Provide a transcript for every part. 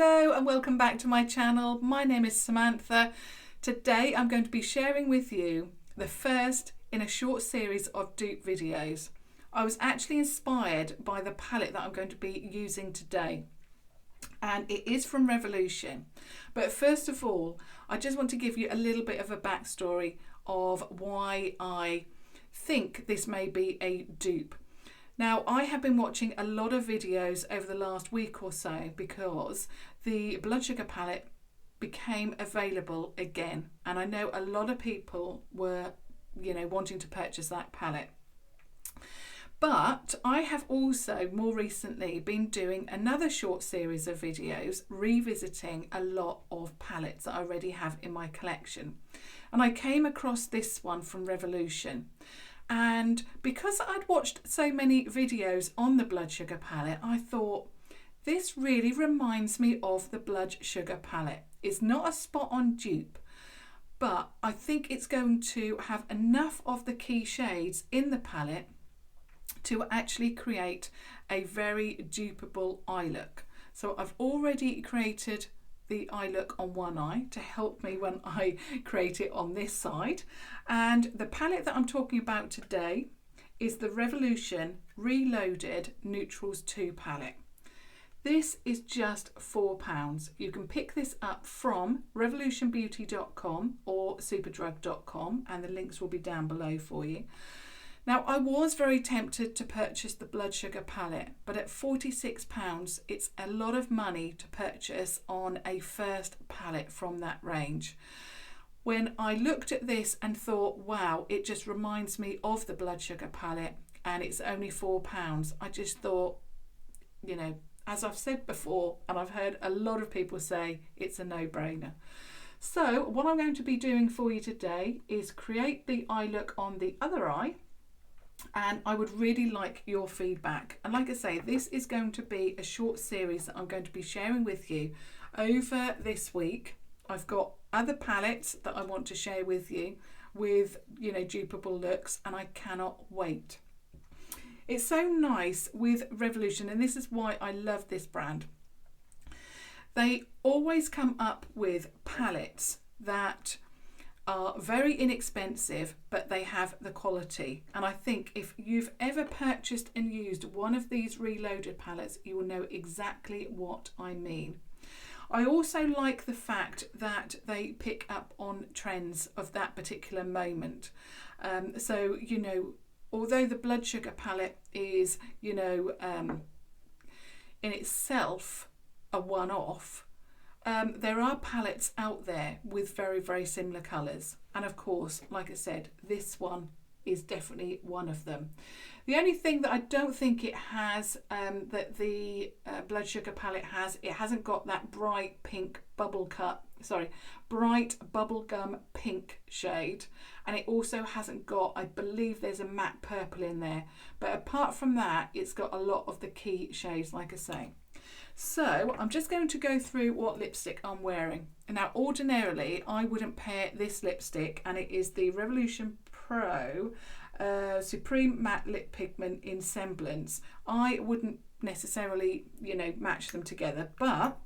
Hello and welcome back to my channel. My name is Samantha. Today I'm going to be sharing with you the first in a short series of dupe videos. I was actually inspired by the palette that I'm going to be using today, and it is from Revolution. But first of all, I just want to give you a little bit of a backstory of why I think this may be a dupe. Now, I have been watching a lot of videos over the last week or so because the blood sugar palette became available again, and I know a lot of people were, wanting to purchase that palette. But I have also more recently been doing another short series of videos revisiting a lot of palettes that I already have in my collection, and I came across this one from Revolution. And because I'd watched so many videos on the blood sugar palette, I thought this really reminds me of the blood sugar palette. It's not a spot on dupe, but I think it's going to have enough of the key shades in the palette to actually create a very dupeable eye look. So I've already created the eye look on one eye to help me when I create it on this side. And the palette that I'm talking about today is the Revolution Reloaded Newtrals 2 palette. This is just £4. You can pick this up from revolutionbeauty.com or superdrug.com, and the links will be down below for you. Now, I was very tempted to purchase the blood sugar palette, but at £46, it's a lot of money to purchase on a first palette from that range. When I looked at this and thought, wow, it just reminds me of the blood sugar palette and it's only £4, I just thought, as I've said before, and I've heard a lot of people say, it's a no-brainer. So what I'm going to be doing for you today is create the eye look on the other eye. And I would really like your feedback. And like I say, this is going to be a short series that I'm going to be sharing with you over this week. I've got other palettes that I want to share with you with, dupeable looks, and I cannot wait. It's so nice with Revolution, and this is why I love this brand. They always come up with palettes that are very inexpensive, but they have the quality. And I think if you've ever purchased and used one of these reloaded palettes, you will know exactly what I mean. I also like the fact that they pick up on trends of that particular moment. So, although the blood sugar palette is, in itself a one-off, there are palettes out there with very, very similar colours. And of course, like I said, this one is definitely one of them. The only thing that I don't think it has, that the blood sugar palette has, it hasn't got that bright bubblegum pink shade. And it also hasn't got, I believe there's a matte purple in there. But apart from that, it's got a lot of the key shades, like I say. So I'm just going to go through what lipstick I'm wearing. Now, ordinarily, I wouldn't pair this lipstick, and it is the Revolution Pro Supreme Matte Lip Pigment in Semblance. I wouldn't necessarily, match them together, but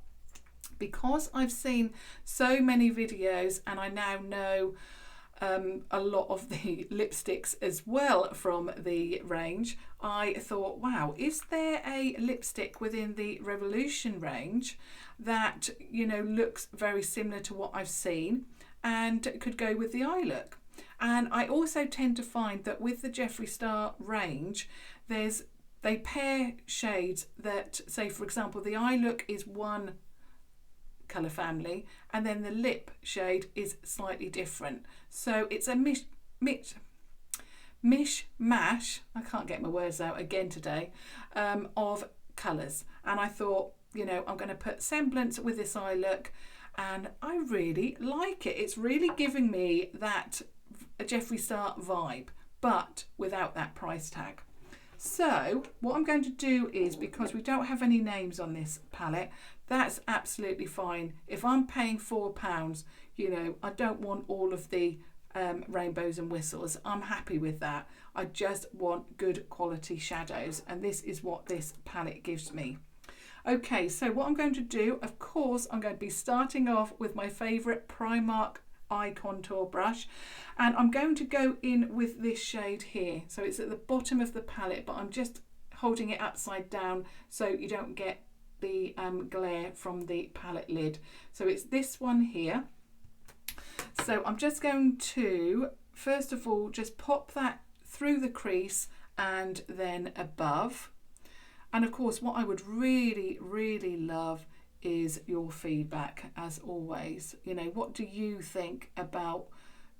because I've seen so many videos and I now know a lot of the lipsticks as well from the range, I thought, wow, is there a lipstick within the Revolution range that, looks very similar to what I've seen and could go with the eye look? And I also tend to find that with the Jeffree Star range, they pair shades that, say, for example, the eye look is one colour family and then the lip shade is slightly different. So it's a mishmash, I can't get my words out again today, of colours. And I thought, I'm going to put Semblance with this eye look, and I really like it. It's really giving me that Jeffree Star vibe, but without that price tag. So what I'm going to do is, because we don't have any names on this palette, that's absolutely fine. If I'm paying £4, I don't want all of the rainbows and whistles. I'm happy with that. I just want good quality shadows, and this is what this palette gives me. Okay, so what I'm going to do, of course, I'm going to be starting off with my favourite Primark eye contour brush, and I'm going to go in with this shade here. So it's at the bottom of the palette, but I'm just holding it upside down so you don't get the glare from the palette lid. So it's this one here. So I'm just going to, first of all, just pop that through the crease and then above. And of course, what I would really, really love is your feedback, as always. You know, what do you think about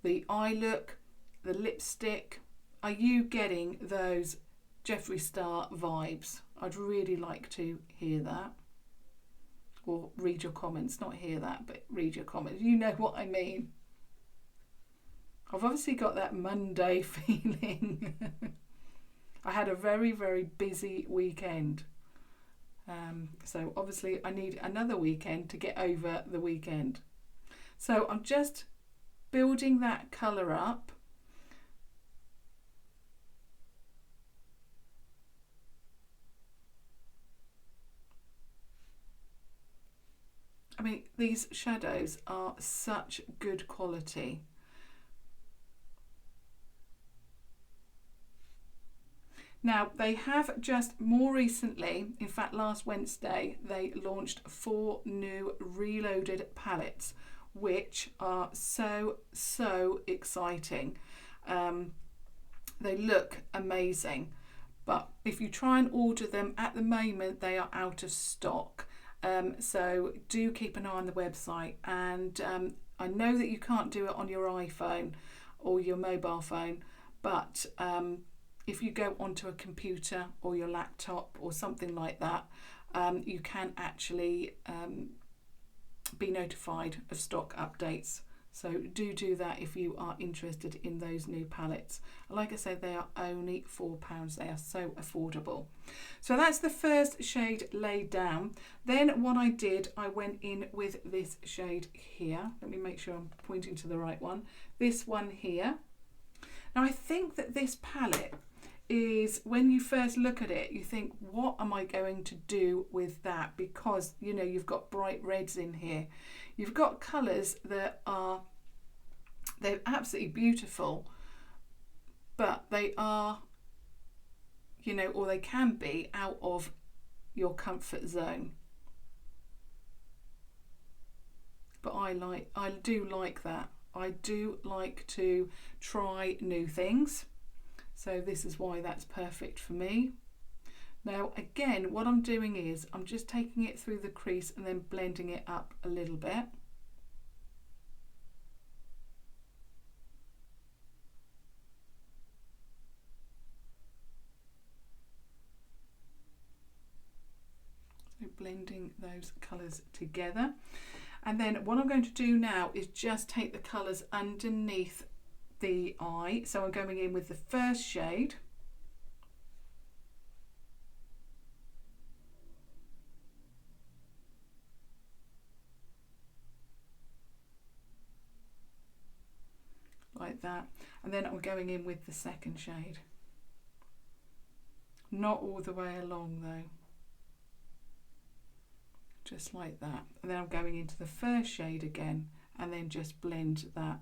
the eye look, the lipstick? Are you getting those Jeffree Star vibes? I'd really like to hear that. Or read your comments, not hear that, but read your comments. You know what I mean. I've obviously got that Monday feeling. I had a very, very busy weekend. So obviously I need another weekend to get over the weekend. So I'm just building that colour up. I mean, these shadows are such good quality. Now, they have just more recently, in fact last Wednesday, they launched 4 new reloaded palettes, which are so exciting. They look amazing, but if you try and order them at the moment, they are out of stock. So do keep an eye on the website, and I know that you can't do it on your iPhone or your mobile phone, but if you go onto a computer or your laptop or something like that, you can actually be notified of stock updates. So do that if you are interested in those new palettes. Like I said, they are only £4. They are so affordable. So that's the first shade laid down. Then what I did, I went in with this shade here. Let me make sure I'm pointing to the right one. This one here. Now I think that this palette is, when you first look at it, you think, what am I going to do with that? Because, you know, you've got bright reds in here. You've got colours that are, they're absolutely beautiful, but they are, you know, or they can be out of your comfort zone. But I do like that. I do like to try new things. So this is why that's perfect for me. Now again, what I'm doing is I'm just taking it through the crease and then blending it up a little bit. So blending those colours together. And then what I'm going to do now is just take the colours underneath the eye. So I'm going in with the first shade, like that, and then I'm going in with the second shade, not all the way along though, just like that, and then I'm going into the first shade again and then just blend that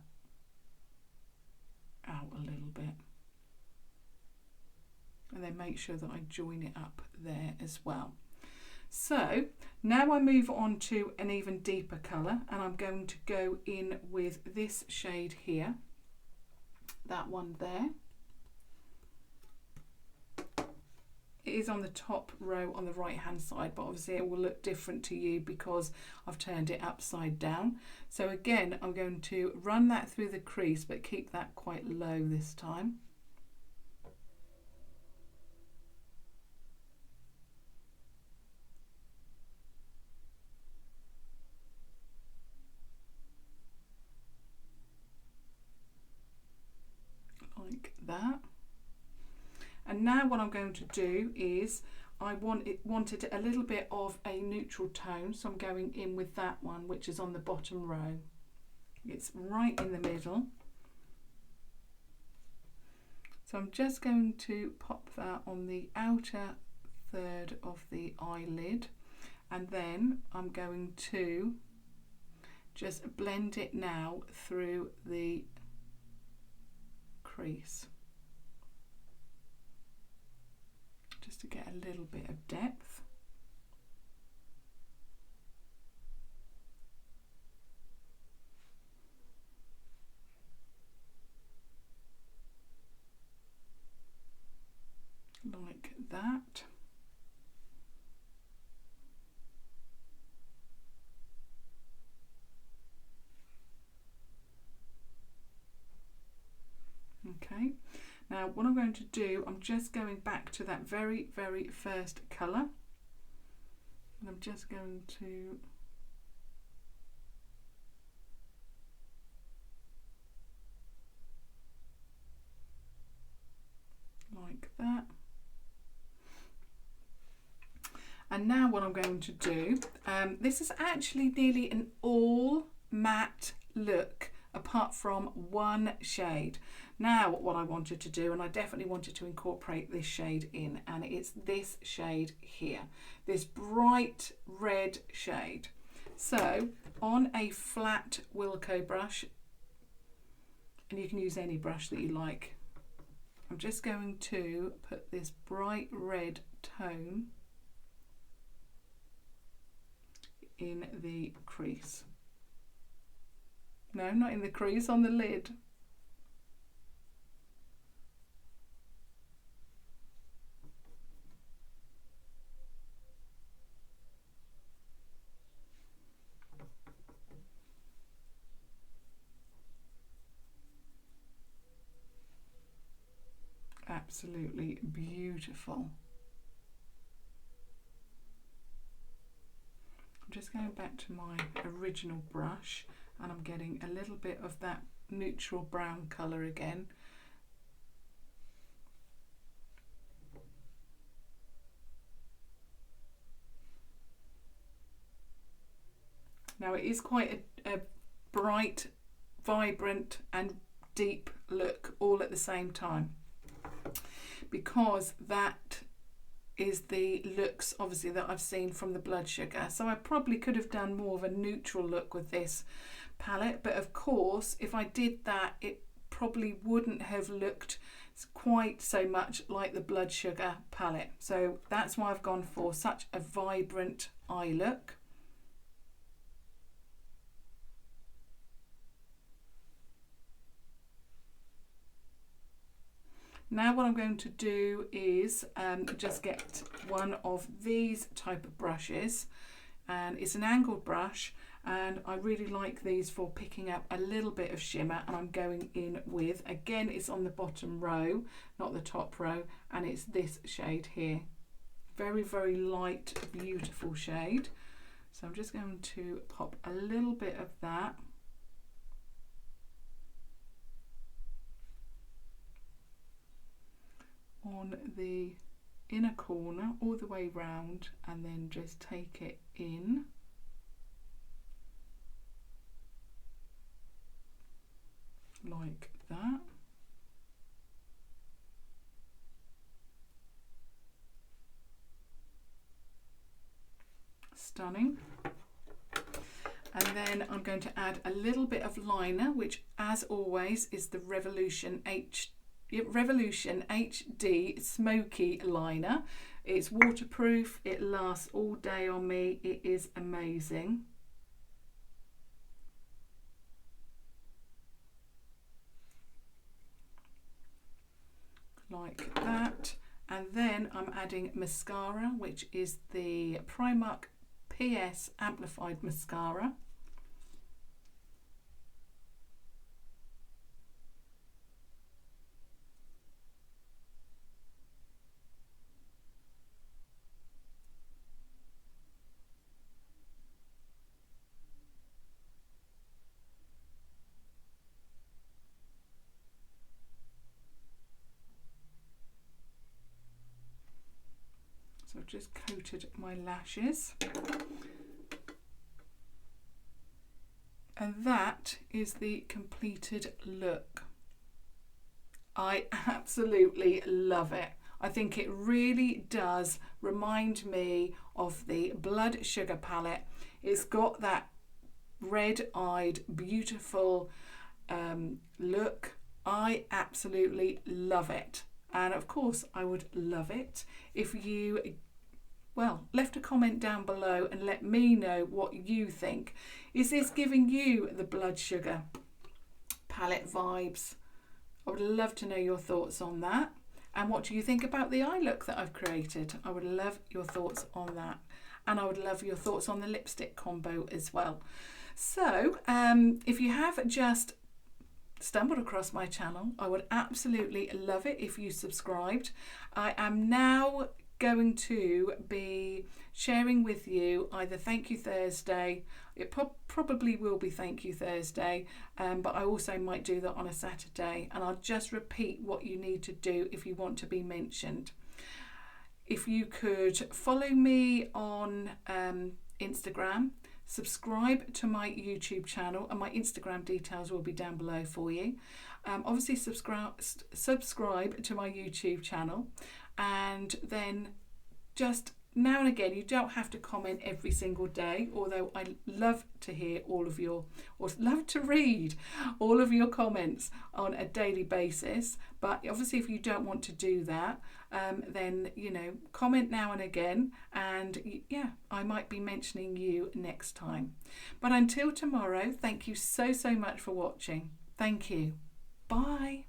out a little bit, and then make sure that I join it up there as well. So now I move on to an even deeper colour, and I'm going to go in with this shade here, that one there. It is on the top row on the right hand side, but obviously it will look different to you because I've turned it upside down. So again, I'm going to run that through the crease, but keep that quite low this time. Like that. And now what I'm going to do is I wanted a little bit of a neutral tone, so I'm going in with that one, which is on the bottom row. It's right in the middle. So I'm just going to pop that on the outer third of the eyelid, and then I'm going to just blend it now through the crease, just to get a little bit of depth. Like that. Okay, now what I'm going to do, I'm just going back to that very first colour, and I'm just going to like that. And now what I'm going to do, this is actually nearly an all matte look apart from one shade. Now what I wanted to do, and I definitely wanted to incorporate this shade in, and it's this shade here, this bright red shade. So on a flat Wilko brush, and you can use any brush that you like, I'm just going to put this bright red tone in the crease. No, not in the crease, on the lid. Absolutely beautiful. I'm just going back to my original brush, and I'm getting a little bit of that neutral brown colour again. Now it is quite a bright, vibrant and deep look all at the same time, because that is the looks obviously that I've seen from the Blood Sugar. So I probably could have done more of a neutral look with this palette, but of course if I did that it probably wouldn't have looked quite so much like the Blood Sugar palette. So that's why I've gone for such a vibrant eye look. Now what I'm going to do is just get one of these type of brushes, and it's an angled brush, and I really like these for picking up a little bit of shimmer, and I'm going in with, again it's on the bottom row, not the top row, and it's this shade here. Very light, beautiful shade. So I'm just going to pop a little bit of that on the inner corner all the way round, and then just take it in like that. Stunning. And then I'm going to add a little bit of liner, which as always is the Revolution HD Smoky Liner. It's waterproof, it lasts all day on me, it is amazing. Like that. And then I'm adding mascara, which is the Primark PS Amplif-eyed Mascara. So I've just coated my lashes. And that is the completed look. I absolutely love it. I think it really does remind me of the Blood Sugar palette. It's got that red-eyed, beautiful look. I absolutely love it. And of course, I would love it if you, well, left a comment down below and let me know what you think. Is this giving you the Blood Sugar palette vibes? I would love to know your thoughts on that. And what do you think about the eye look that I've created? I would love your thoughts on that. And I would love your thoughts on the lipstick combo as well. So if you have just stumbled across my channel, I would absolutely love it if you subscribed. I am now going to be sharing with you either Thank You Thursday, it probably will be Thank You Thursday, but I also might do that on a Saturday, and I'll just repeat what you need to do if you want to be mentioned. If you could follow me on Instagram, subscribe to my YouTube channel, and my Instagram details will be down below for you. Obviously subscribe to my YouTube channel, and then just now and again, you don't have to comment every single day, although I love to hear all of your, or love to read all of your comments on a daily basis. But obviously if you don't want to do that, then, you know, comment now and again, and yeah, I might be mentioning you next time. But until tomorrow, thank you so much for watching. Thank you. Bye.